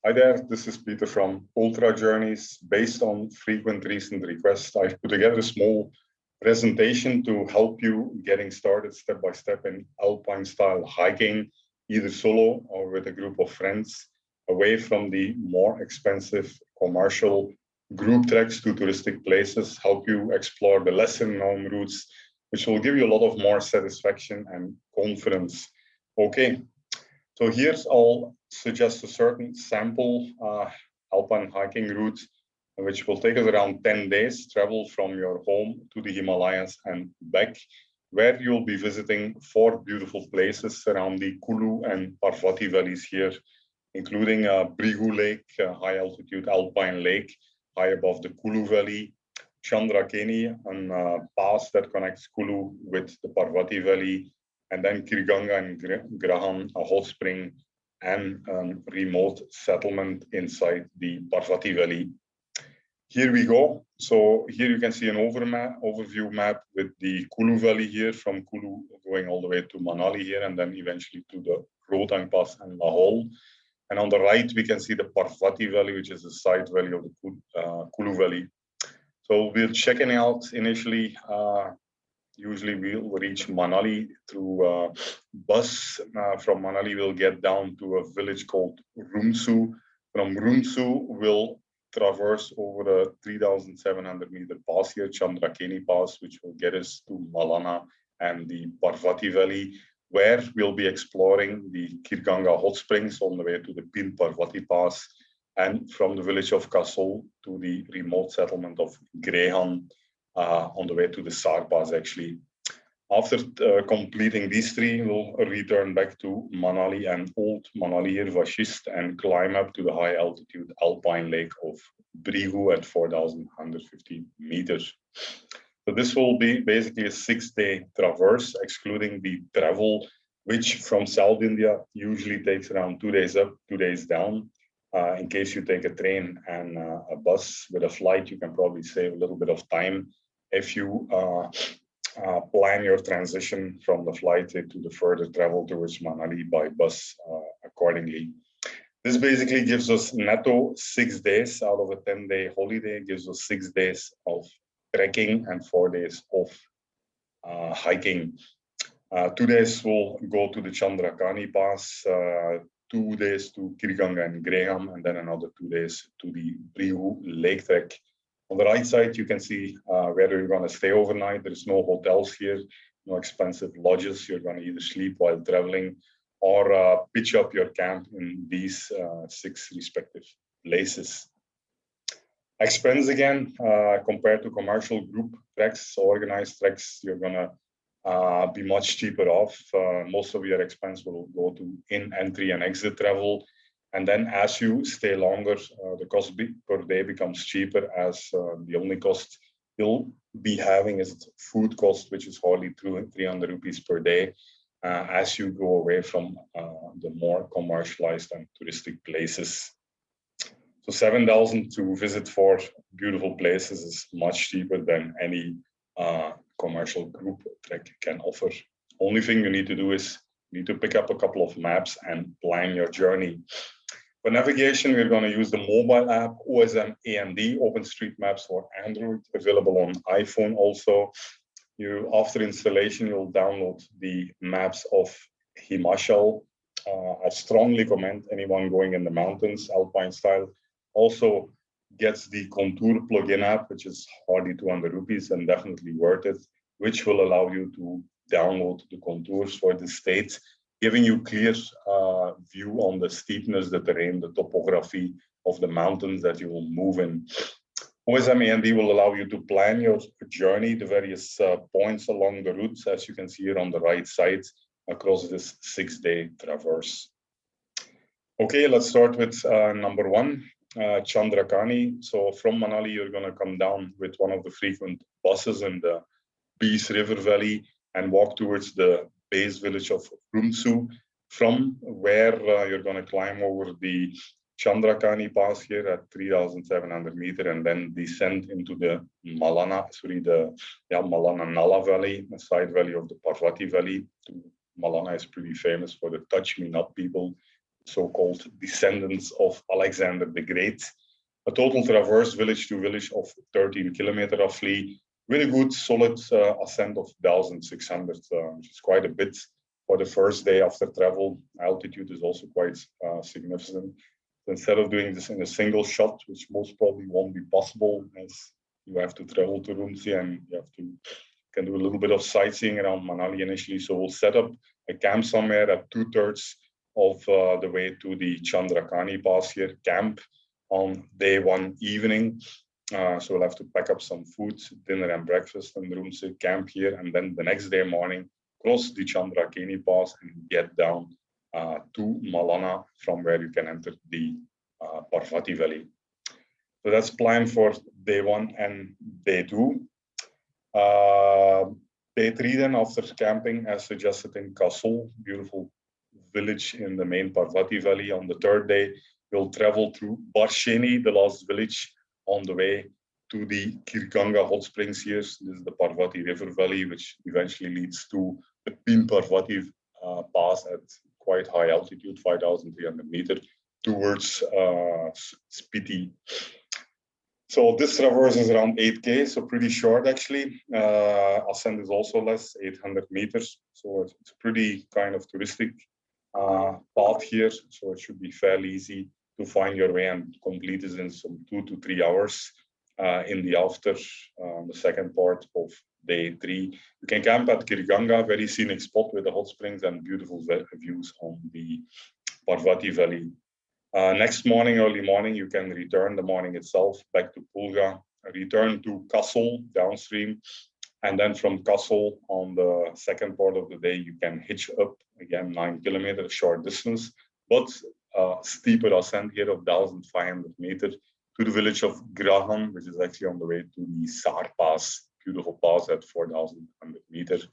Hi there, this is Peter from Ultra Journeys. Based on frequent recent requests, I've put together a small presentation to help you getting started step by step in Alpine style hiking, either solo or with a group of friends, away from the more expensive commercial group treks to touristic places, help you explore the lesser known routes, which will give you a lot of more satisfaction and confidence. Okay, so here's I'll suggest a certain sample Alpine hiking route, which will take us around 10 days, travel from your home to the Himalayas and back, where you'll be visiting 4 beautiful places around the Kulu and Parvati valleys here, including Brigu Lake, high altitude alpine lake, high above the Kulu Valley, Chandrakeni, a pass that connects Kulu with the Parvati Valley, and then Kirganga and Grahan, a hot spring and remote settlement inside the Parvati Valley. Here we go. So here you can see an overview map with the Kulu Valley here, from Kulu going all the way to Manali here, and then eventually to the Rohtang Pass and Lahore. And on the right, we can see the Parvati Valley, which is the side valley of the Kulu Valley. So we're checking out initially. Usually we'll reach Manali through bus. From Manali, we'll get down to a village called Rumsu. From Rumsu, we'll traverse over a 3,700 meter pass here, Chandrakeni Pass, which will get us to Malana and the Parvati Valley, where we'll be exploring the Kirganga hot springs on the way to the Pin Parvati Pass, and from the village of Kasol to the remote settlement of Grehan, on the way to the Sar Pass, actually. After completing these 3, we'll return back to Manali and Old Manali here, Vashist, and climb up to the high altitude alpine lake of Brigu at 4,150 meters. So this will be basically a 6-day traverse, excluding the travel, which from South India usually takes around 2 days up, 2 days down. In case you take a train and a bus. With a flight, you can probably save a little bit of time if you plan your transition from the flight to the further travel towards Manali by bus accordingly. This basically gives us netto 6 days out of a 10-day holiday. It gives us 6 days of trekking and 4 days of hiking. 2 days will go to the Chandrakani Pass, 2 days to Kirganga and Graham, and then another 2 days to the Brihu Lake Trek. On the right side, you can see where you're going to stay overnight. There's no hotels here, no expensive lodges. You're going to either sleep while traveling or pitch up your camp in these 6 respective places. Expense again, compared to commercial group treks, organized treks, you're going to be much cheaper off. Most of your expense will go to in, entry, and exit travel. And then as you stay longer, the cost per day becomes cheaper, as the only cost you'll be having is food cost, which is hardly 300 rupees per day, as you go away from the more commercialized and touristic places. So 7,000 to visit 4 beautiful places is much cheaper than any commercial group trek can offer. Only thing you need to do is you need to pick up a couple of maps and plan your journey. For navigation, we're going to use the mobile app OSM AMD, OpenStreetMaps for Android, available on iPhone also. After installation, you'll download the maps of Himachal. I strongly recommend anyone going in the mountains, Alpine style, also gets the Contour plugin app, which is hardly 200 rupees and definitely worth it, which will allow you to download the contours for the state, giving you clear view on the steepness, the terrain, the topography of the mountains that you will move in. OSM AMD will allow you to plan your journey, the various points along the routes, as you can see here on the right side, across this 6-day traverse. Okay, let's start with number 1, Chandrakani. So from Manali, you're going to come down with one of the frequent buses in the Bees River Valley and walk towards the base village of Rumsu, from where you're going to climb over the Chandrakani Pass here at 3,700 meters and then descend into the Malana Nala Valley, the side valley of the Parvati Valley. Malana is pretty famous for the Touch Me Not people. so-called descendants of Alexander the Great. A total traverse village to village of 13 kilometers roughly, with a good solid ascent of 1,600, which is quite a bit for the first day after travel. Altitude is also quite significant. So instead of doing this in a single shot, which most probably won't be possible, as you have to travel to Rumsi and you have to can do a little bit of sightseeing around Manali initially. So we'll set up a camp somewhere at 2/3 of the way to the Chandrakani Pass here, camp on day one evening. So we'll have to pack up some food, dinner and breakfast in Rumsi, camp here, and then the next day morning, cross the Chandrakani Pass and get down to Malana, from where you can enter the Parvati Valley. So that's planned for day one and day two. Day three then, after camping, as suggested in Kasol, beautiful village in the main Parvati Valley. On the third day, we'll travel through Barsheni, the last village, on the way to the Kirganga hot springs here. This is the Parvati River Valley, which eventually leads to the Pin Parvati Pass at quite high altitude, 5,300 meters, towards Spiti. So this traverse is around 8K, so pretty short actually. Ascent is also less, 800 meters. So it's a pretty kind of touristic path here. So it should be fairly easy to find your way and complete this in some 2 to 3 hours in the after, the second part of day three. You can camp at Kirganga, very scenic spot with the hot springs and beautiful views on the Parvati Valley. Next morning, early morning, you can return the morning itself back to Pulga, return to Kasol downstream, and then from Kasol on the second part of the day, you can hitch up again 9 kilometers, short distance, but steeper ascent here of 1,500 meters to the village of Graham, which is actually on the way to the Sar Pass, beautiful pass at 4,100 meters.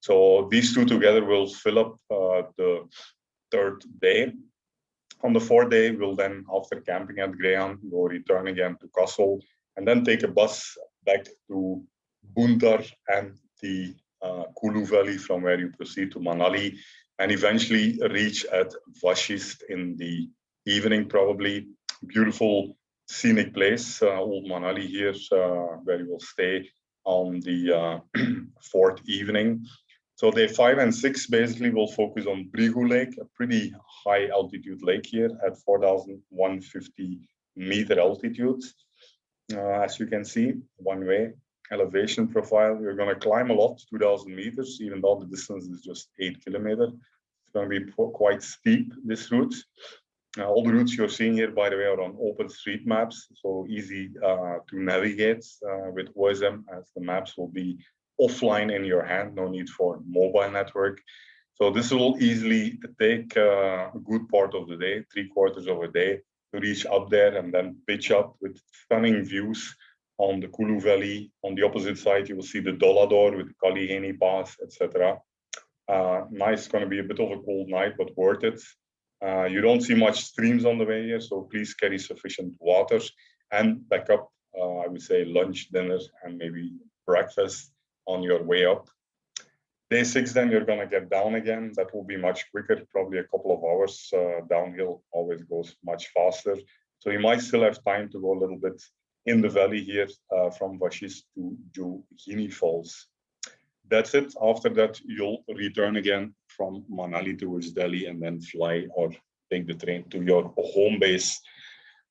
So these two together will fill up the third day. On the fourth day, we'll then, after camping at Graham, go return again to Kasol and then take a bus back to Buntar and the Kulu Valley, from where you proceed to Manali and eventually reach at Vashist in the evening, probably. Beautiful scenic place, old Manali here, where you will stay on the fourth evening. So day 5 and 6 basically will focus on Brigu Lake, a pretty high altitude lake here at 4,150 meter altitude. As you can see, one way elevation profile. You're going to climb a lot, 2,000 meters, even though the distance is just 8 kilometers. It's going to be quite steep, this route. All the routes you're seeing here, by the way, are on OpenStreetMaps, so easy to navigate with OSM, as the maps will be offline in your hand, no need for mobile network. So this will easily take a good part of the day, 3/4 of a day, to reach up there and then pitch up with stunning views on the Kulu Valley. On the opposite side, you will see the Dolador with Kaliheni Pass, etc. Nice, going to be a bit of a cold night, but worth it. You don't see much streams on the way here, so please carry sufficient water and back up, I would say, lunch, dinner, and maybe breakfast on your way up. Day 6, then you're going to get down again. That will be much quicker, probably a couple of hours. Downhill always goes much faster. So you might still have time to go a little bit in the valley here from Vashist to Jogini Falls. That's it. After that, you'll return again from Manali towards Delhi and then fly or take the train to your home base.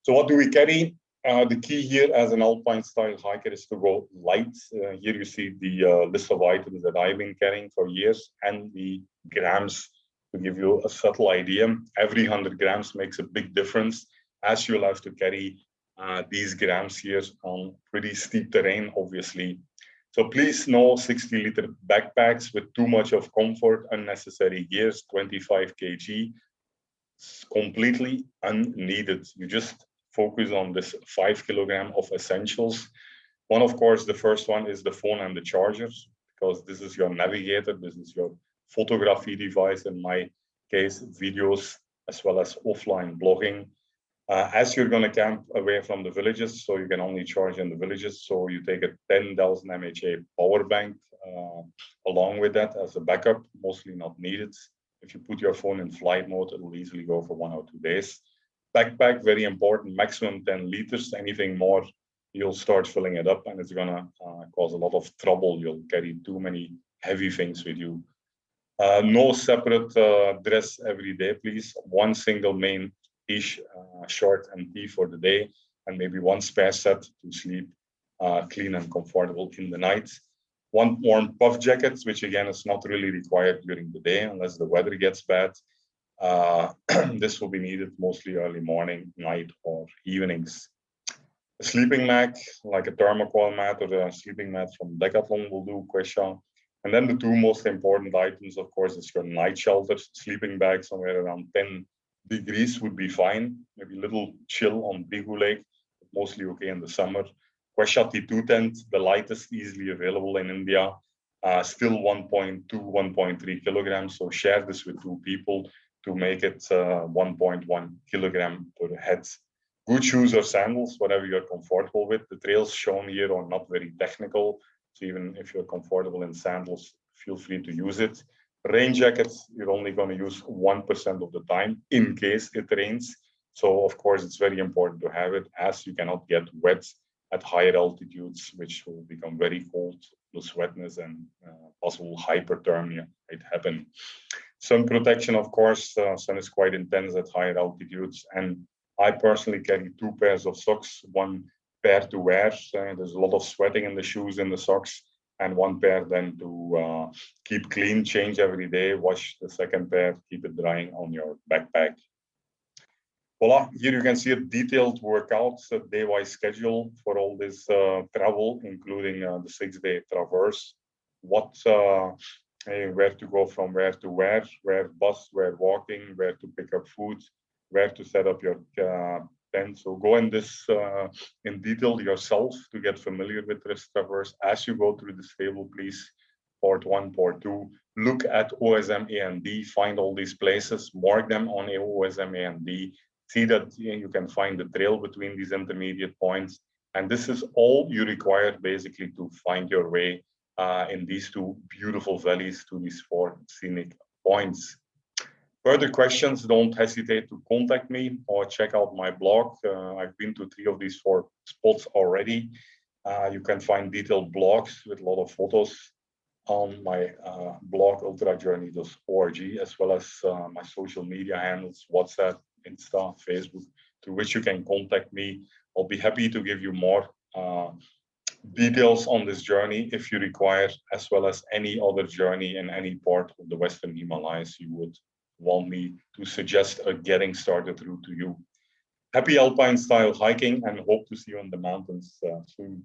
So what do we carry? The key here as an Alpine style hiker is to go light. Here you see the list of items that I've been carrying for years and the grams to give you a subtle idea. Every 100 grams makes a big difference, as you'll have to carry these grams here on pretty steep terrain, obviously. So please, no 60-liter backpacks with too much of comfort, unnecessary gears, 25 kg, completely unneeded. You just focus on this 5 kilogram of essentials. One, of course, the first one is the phone and the chargers, because this is your navigator, this is your photography device, in my case, videos, as well as offline blogging. As you're going to camp away from the villages, so you can only charge in the villages, so you take a 10,000 mAh power bank along with that as a backup, mostly not needed. If you put your phone in flight mode, it will easily go for 1 or 2 days. Backpack, very important, maximum 10 liters. Anything more, you'll start filling it up and it's gonna cause a lot of trouble. You'll carry too many heavy things with you. No separate dress every day, please. One single main shirt and tee for the day, and maybe one spare set to sleep clean and comfortable in the night. One warm puff jacket, which again is not really required during the day unless the weather gets bad. This will be needed mostly early morning, night, or evenings. A sleeping mat, like a thermocoil mat or a sleeping mat from Decathlon will do, Quasha. And then the two most important items, of course, is your night shelter. Sleeping bag somewhere around 10 degrees would be fine. Maybe a little chill on Bihu Lake, but mostly okay in the summer. Quasha T2 tent, the lightest easily available in India. Still 1.2, 1.3 kilograms. So share this with two people to make it 1.1 kilogram per head. Good shoes or sandals, whatever you're comfortable with. The trails shown here are not very technical. So even if you're comfortable in sandals, feel free to use it. Rain jackets, you're only going to use 1% of the time in case it rains. So of course, it's very important to have it, as you cannot get wet at higher altitudes, which will become very cold, plus wetness and possible hyperthermia might happen. Sun protection, of course, sun is quite intense at higher altitudes. And I personally carry 2 pairs of socks, one pair to wear. There's a lot of sweating in the shoes and the socks, and one pair then to keep clean, change every day, wash the second pair, keep it drying on your backpack. Voila, here you can see a detailed workout, day-wise schedule for all this travel, including the 6-day traverse. Where to go from where to where bus, where walking, where to pick up food, where to set up your tent. So go in this in detail yourself to get familiar with this traverse. As you go through this table, please, part 1, part 2, look at OSM A and D, find all these places, mark them on OSM A and D, see that you can find the trail between these intermediate points. And this is all you require basically to find your way in these 2 beautiful valleys to these 4 scenic points. Further questions, don't hesitate to contact me or check out my blog. I've been to 3 of these 4 spots already. You can find detailed blogs with a lot of photos on my blog, ultrajourney.org, as well as my social media handles, WhatsApp, Insta, Facebook, through which you can contact me. I'll be happy to give you more details on this journey if you require, as well as any other journey in any part of the Western Himalayas you would want me to suggest a getting started route to you. Happy Alpine style hiking and hope to see you on the mountains soon.